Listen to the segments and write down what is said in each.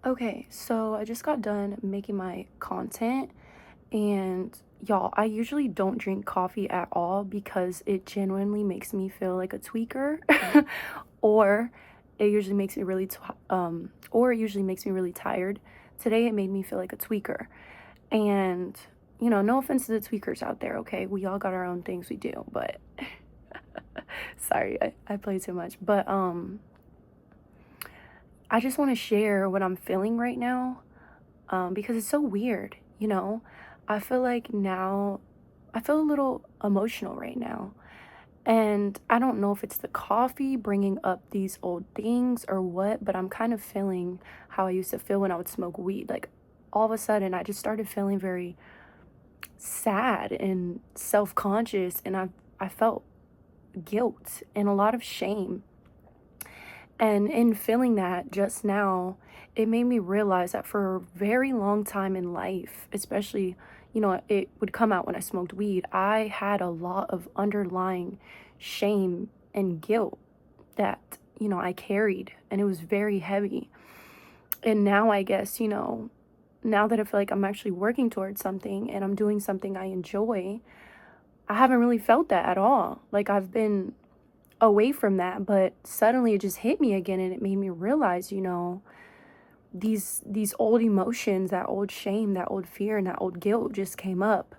Okay, so I just got done making my content, and y'all, I usually don't drink coffee at all because it genuinely makes me feel like a tweaker, or it usually makes me really, or it usually makes me really tired. Today, it made me feel like a tweaker, and no offense to the tweakers out there, okay? We all got our own things we do, but sorry, I play too much, but I just want to share what I'm feeling right now because it's so weird, you know? I feel like now, I feel a little emotional right now. And I don't know if it's the coffee bringing up these old things or what, but I'm kind of feeling how I used to feel when I would smoke weed. Like all of a sudden, I just started feeling very sad and self conscious, and I felt guilt and a lot of shame. And in feeling that just now, it made me realize that for a very long time in life, especially, it would come out when I smoked weed, I had a lot of underlying shame and guilt that, I carried, and it was very heavy. And now I guess, now that I feel like I'm actually working towards something and I'm doing something I enjoy, I haven't really felt that at all. Like I've been away from that, but suddenly it just hit me again, and it made me realize, these old emotions, that old shame, that old fear, and that old guilt just came up.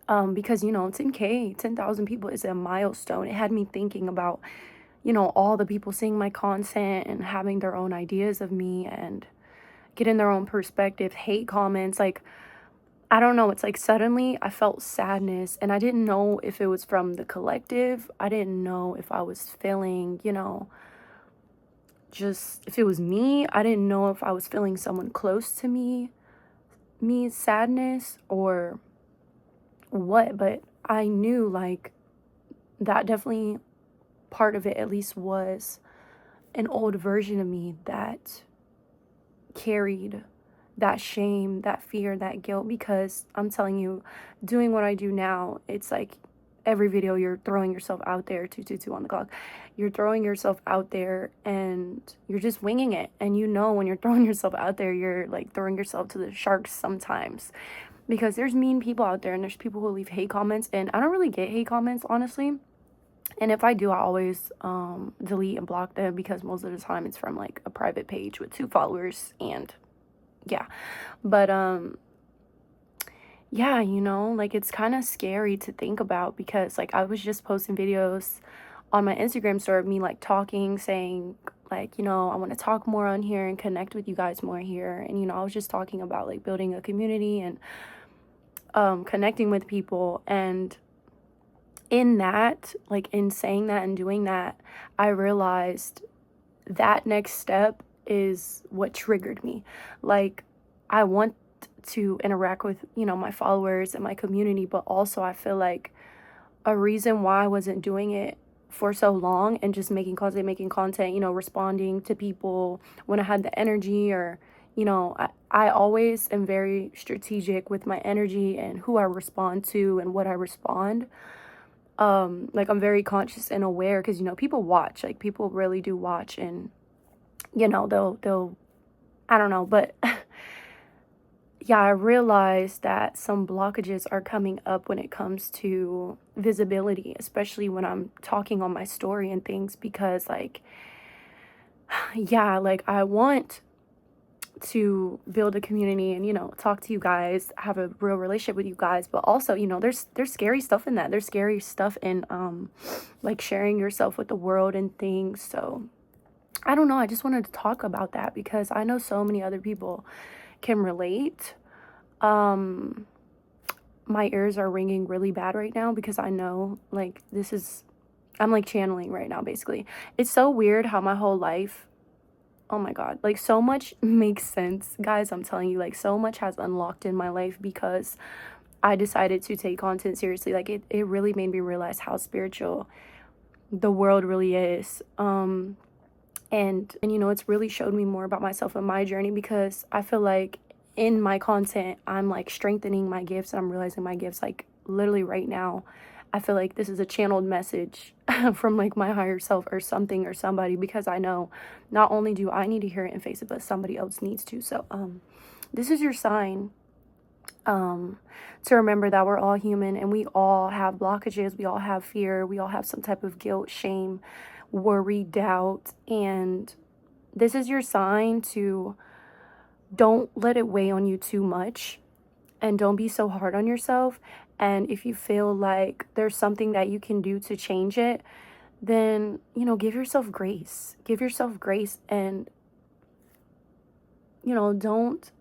Because 10K, 10,000 people is a milestone. It had me thinking about, all the people seeing my content and having their own ideas of me and getting their own perspective, hate comments, like I don't know, it's like suddenly I felt sadness, and I didn't know if it was from the collective. I didn't know if I was feeling, just if it was me. I didn't know if I was feeling someone close to me sadness or what, but I knew like that definitely part of it at least was an old version of me that carried that shame, that fear, that guilt, because I'm telling you, doing what I do now, it's like every video you're throwing yourself out there, 222 on the clock. You're throwing yourself out there and you're just winging it. And when you're throwing yourself out there, you're like throwing yourself to the sharks sometimes. Because there's mean people out there and there's people who leave hate comments, and I don't really get hate comments, honestly. And if I do, I always delete and block them because most of the time it's from like a private page with 2 followers, and yeah. But yeah, like it's kind of scary to think about because like I was just posting videos on my Instagram story of me like talking, saying like, I want to talk more on here and connect with you guys more here. And I was just talking about like building a community and connecting with people. And in that, like in saying that and doing that, I realized that next step is what triggered me. Like I want to interact with, my followers and my community, but also I feel like a reason why I wasn't doing it for so long and just making content, responding to people when I had the energy, or I always am very strategic with my energy and who I respond to and what I respond. Like I'm very conscious and aware because people watch, like people really do watch, and they'll I don't know, but yeah, I realized that some blockages are coming up when it comes to visibility, especially when I'm talking on my story and things, because like yeah, like I want to build a community and talk to you guys, have a real relationship with you guys, but also there's scary stuff in that. There's scary stuff in like sharing yourself with the world and things. So I don't know, I just wanted to talk about that because I know so many other people can relate. um my ears are ringing really bad right now because I know like I'm like channeling right now basically. It's so weird how my whole life, oh my God, like so much makes sense, guys. I'm telling you, like so much has unlocked in my life because I decided to take content seriously. Like it really made me realize how spiritual the world really is. And it's really showed me more about myself and my journey because I feel like in my content I'm like strengthening my gifts, and I'm realizing my gifts like literally right now I feel like this is a channeled message from like my higher self or something or somebody, because I know not only do I need to hear it and face it, but somebody else needs to. So this is your sign, to remember that we're all human and we all have blockages, we all have fear, we all have some type of guilt, shame, worry, doubt. And this is your sign to don't let it weigh on you too much, and don't be so hard on yourself. And if you feel like there's something that you can do to change it, then, you know, give yourself grace. Give yourself grace, and, you know, don't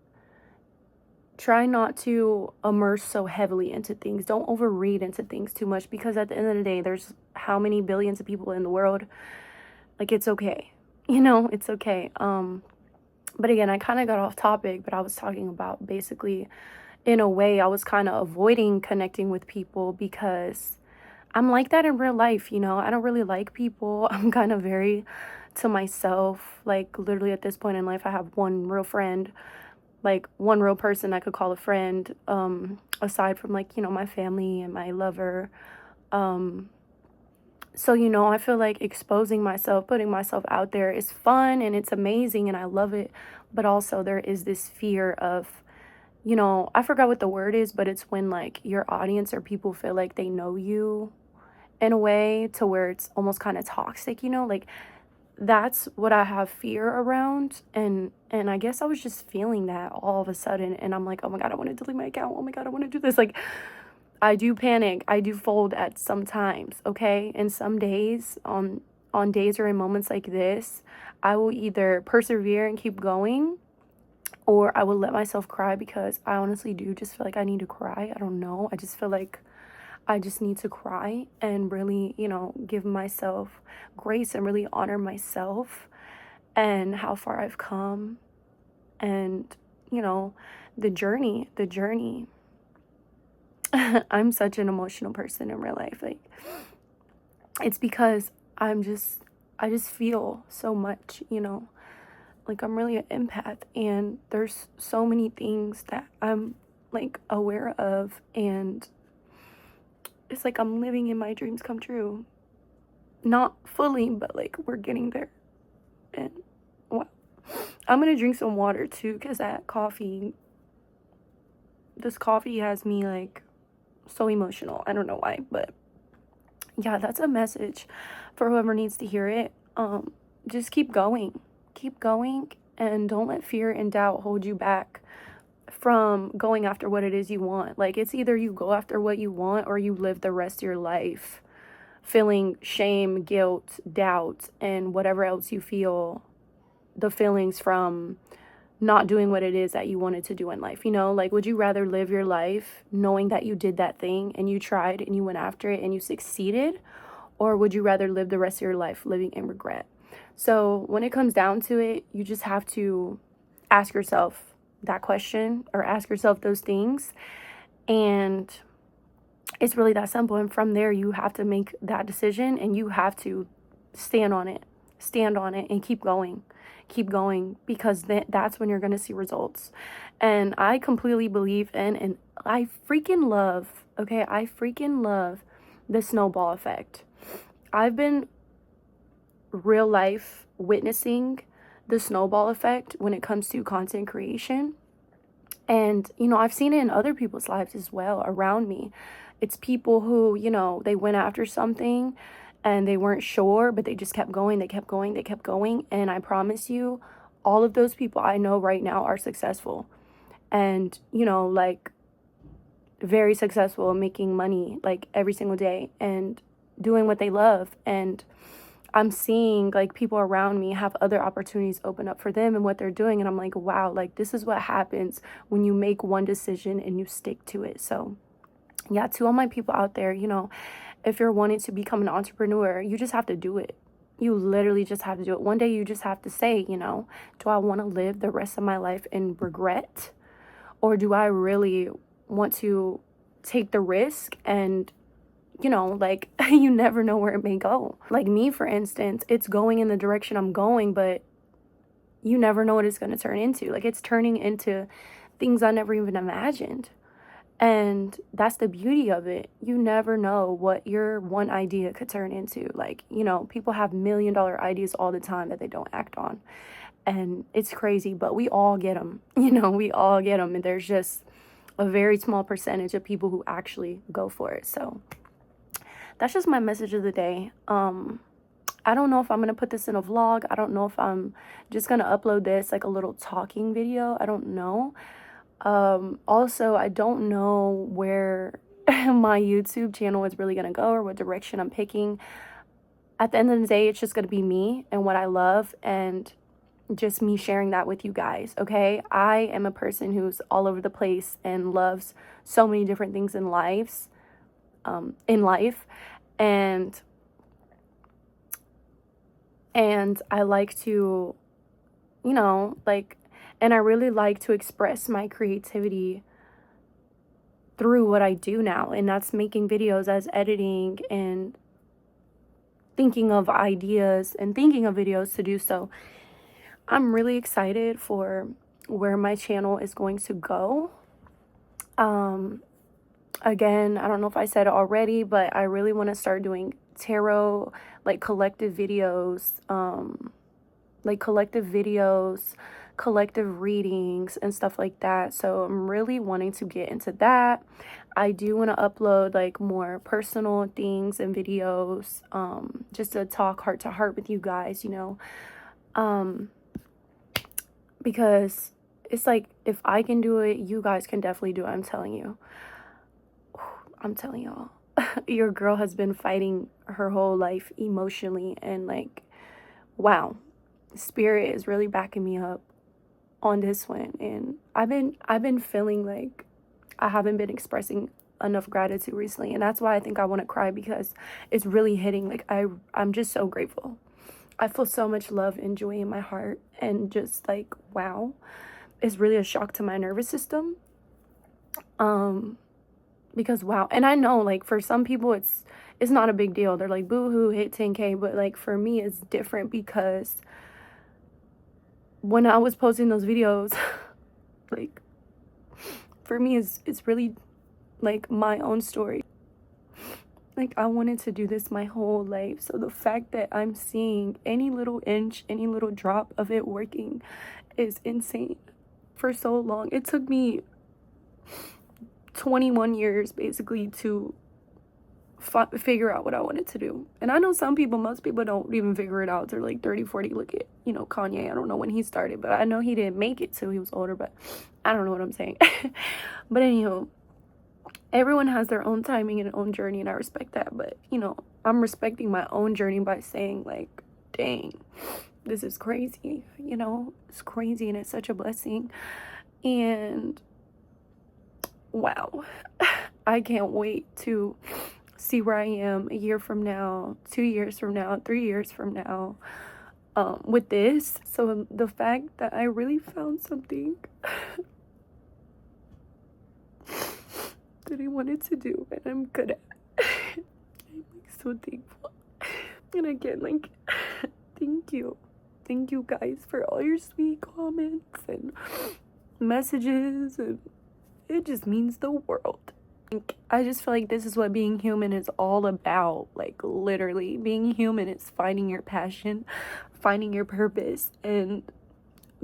try not to immerse so heavily into things. Don't overread into things too much, because at the end of the day, there's how many billions of people in the world? Like, it's okay. You know, it's okay. But again, I kind of got off topic, but I was talking about basically, in a way, I was kind of avoiding connecting with people because I'm like that in real life, you know. I don't really like people. I'm kind of very to myself. Like, literally at this point in life, I have one real friend, like one real person I could call a friend, aside from, like, you know, my family and my lover. So, you know, I feel like exposing myself, putting myself out there is fun and it's amazing and I love it. But also there is this fear of, you know, I forgot what the word is, but it's when like your audience or people feel like they know you in a way to where it's almost kind of toxic, you know, like that's what I have fear around. And I guess I was just feeling that all of a sudden, and I'm like, oh my God, I want to delete my account. Oh my God, I want to do this. Like, I do panic. I do fold at some times, okay? And some days, on days or in moments like this, I will either persevere and keep going, or I will let myself cry, because I honestly do just feel like I need to cry. I don't know. I just feel like I just need to cry and really, you know, give myself grace and really honor myself and how far I've come, and, you know, the journey, the journey. I'm such an emotional person in real life. Like, it's because I just feel so much, you know. Like, I'm really an empath, and there's so many things that I'm like aware of, and it's like I'm living in my dreams come true. Not fully, but like we're getting there. And wow. I'm gonna drink some water too, because this coffee has me like so emotional. I don't know why, but yeah, that's a message for whoever needs to hear it. Just keep going. Keep going, and don't let fear and doubt hold you back from going after what it is you want. Like, it's either you go after what you want or you live the rest of your life feeling shame, guilt, doubt, and whatever else you feel, the feelings from not doing what it is that you wanted to do in life. You know, like, would you rather live your life knowing that you did that thing and you tried and you went after it and you succeeded? Or would you rather live the rest of your life living in regret? So when it comes down to it, you just have to ask yourself that question, or ask yourself those things. And it's really that simple. And from there, you have to make that decision, and you have to stand on it, and keep going. Keep going, because that's when you're going to see results. And I completely believe in, and I freaking love, okay, I freaking love the snowball effect. I've been real life witnessing the snowball effect when it comes to content creation. And, you know, I've seen it in other people's lives as well around me. It's people who, you know, they went after something and they weren't sure, but they just kept going, they kept going, they kept going. And I promise you, all of those people I know right now are successful. And, you know, like, very successful, making money like every single day and doing what they love. And I'm seeing like people around me have other opportunities open up for them and what they're doing. And I'm like, wow, like, this is what happens when you make one decision and you stick to it. So yeah, to all my people out there, you know, if you're wanting to become an entrepreneur, you just have to do it. You literally just have to do it. One day you just have to say, you know, do I want to live the rest of my life in regret? Or do I really want to take the risk? And, you know, like, you never know where it may go. Like me, for instance, it's going in the direction I'm going, but you never know what it's going to turn into. Like, it's turning into things I never even imagined. And that's the beauty of it. You never know what your one idea could turn into. Like, you know, people have $1 million ideas all the time that they don't act on. And it's crazy, but we all get them. You know, we all get them. And there's just a very small percentage of people who actually go for it. So that's just my message of the day. I don't know if I'm going to put this in a vlog. I don't know if I'm just going to upload this like a little talking video. I don't know. Also, I don't know where my YouTube channel is really going to go or what direction I'm picking. At the end of the day, it's just going to be me and what I love and just me sharing that with you guys, okay? I am a person who's all over the place and loves so many different things in life. And I like to, you know, like, and I really like to express my creativity through what I do now, and that's making videos, as editing and thinking of ideas and thinking of videos to do so. I'm really excited for where my channel is going to go. Again, I don't know if I said it already, but I really want to start doing tarot, like collective videos, collective readings and stuff like that. So I'm really wanting to get into that. I do want to upload like more personal things and videos, just to talk heart to heart with you guys, you know, because it's like, if I can do it, you guys can definitely do it. I'm telling you. I'm telling y'all, your girl has been fighting her whole life emotionally, and like, wow, spirit is really backing me up on this one. And I've been feeling like I haven't been expressing enough gratitude recently, and that's why I think I want to cry, because it's really hitting. Like, I'm just so grateful. I feel so much love and joy in my heart, and just like, wow, it's really a shock to my nervous system. Because wow, and I know like for some people it's not a big deal. They're like, boo-hoo, hit 10K, but like for me it's different, because when I was posting those videos, like, for me it's really like my own story. Like, I wanted to do this my whole life, so the fact that I'm seeing any little inch, any little drop of it working is insane. For so long, it took me 21 years basically to figure out what I wanted to do. And I know most people don't even figure it out. They're like 30, 40. Look at, you know, Kanye. I don't know when he started, but I know he didn't make it till he was older, but I don't know what I'm saying. But anyhow, everyone has their own timing and own journey, and I respect that. But, you know, I'm respecting my own journey by saying like, dang, this is crazy. You know, it's crazy, and it's such a blessing. And wow, I can't wait to see where I am a year from now, 2 years from now, 3 years from now, with this. So the fact that I really found something that I wanted to do and I'm good at, I'm like so thankful. And again, like, thank you guys for all your sweet comments and messages, and it just means the world. I just feel like this is what being human is all about. Like, literally, being human is finding your passion, finding your purpose, and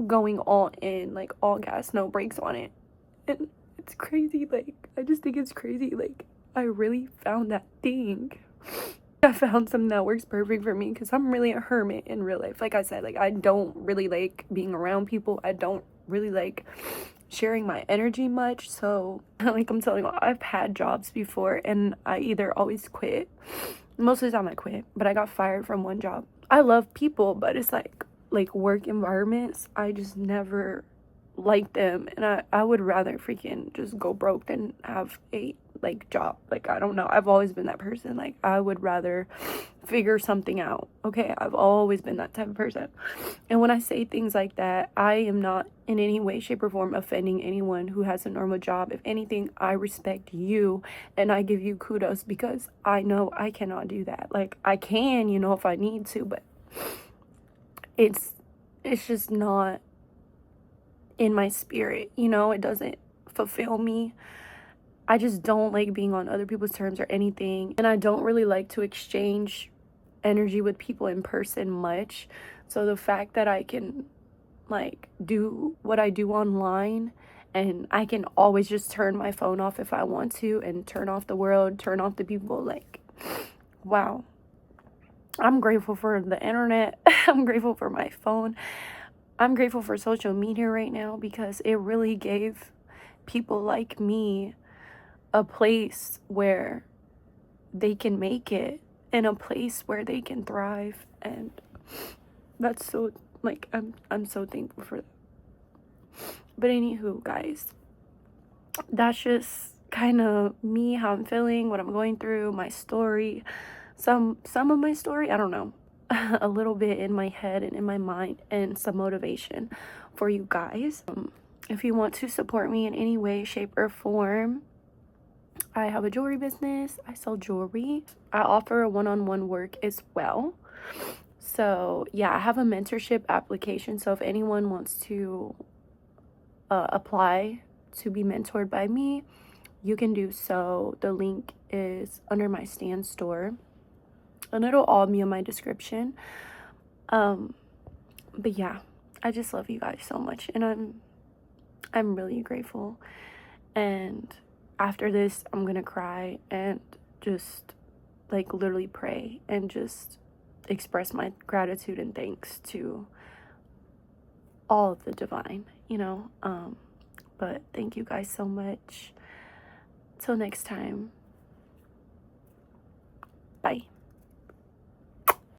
going all in, like all gas, no brakes on it. And it's crazy. Like, I just think it's crazy. Like, I really found that thing. I found something that works perfect for me, because I'm really a hermit in real life. Like I said, like, I don't really like being around people. I don't really like sharing my energy much. So like, I'm telling you, I've had jobs before and I either always quit. Most of the time I quit, but I got fired from one job. I love people, but it's like work environments, I just never liked them, and I would rather freaking just go broke than have a like job. Like, I don't know, I've always been that person. Like, I would rather figure something out. Okay, I've always been that type of person. And when I say things like that, I am not in any way, shape, or form offending anyone who has a normal job. If anything, I respect you and I give you kudos, because I know I cannot do that. Like, I can, you know, if I need to, but it's just not in my spirit, you know. It doesn't fulfill me. I just don't like being on other people's terms or anything. And I don't really like to exchange energy with people in person much. So the fact that I can like do what I do online, and I can always just turn my phone off if I want to, and turn off the world, turn off the people, like, wow. I'm grateful for the internet. I'm grateful for my phone. I'm grateful for social media right now because it really gave people like me a place where they can make it, in a place where they can thrive. And that's so, like, I'm so thankful for that. But anywho, guys, that's just kind of me, how I'm feeling, what I'm going through, my story, some of my story, I don't know, a little bit in my head and in my mind, and some motivation for you guys. If you want to support me in any way, shape, or form, I have a jewelry business. I sell jewelry. I offer a one-on-one work as well. So yeah, I have a mentorship application. So if anyone wants to apply to be mentored by me, you can do so. The link is under my stand store, and it'll all be in my description. But yeah, I just love you guys so much, and I'm really grateful. And after this, I'm gonna cry and just like literally pray and just express my gratitude and thanks to all of the divine, you know. But thank you guys so much. Till next time. Bye.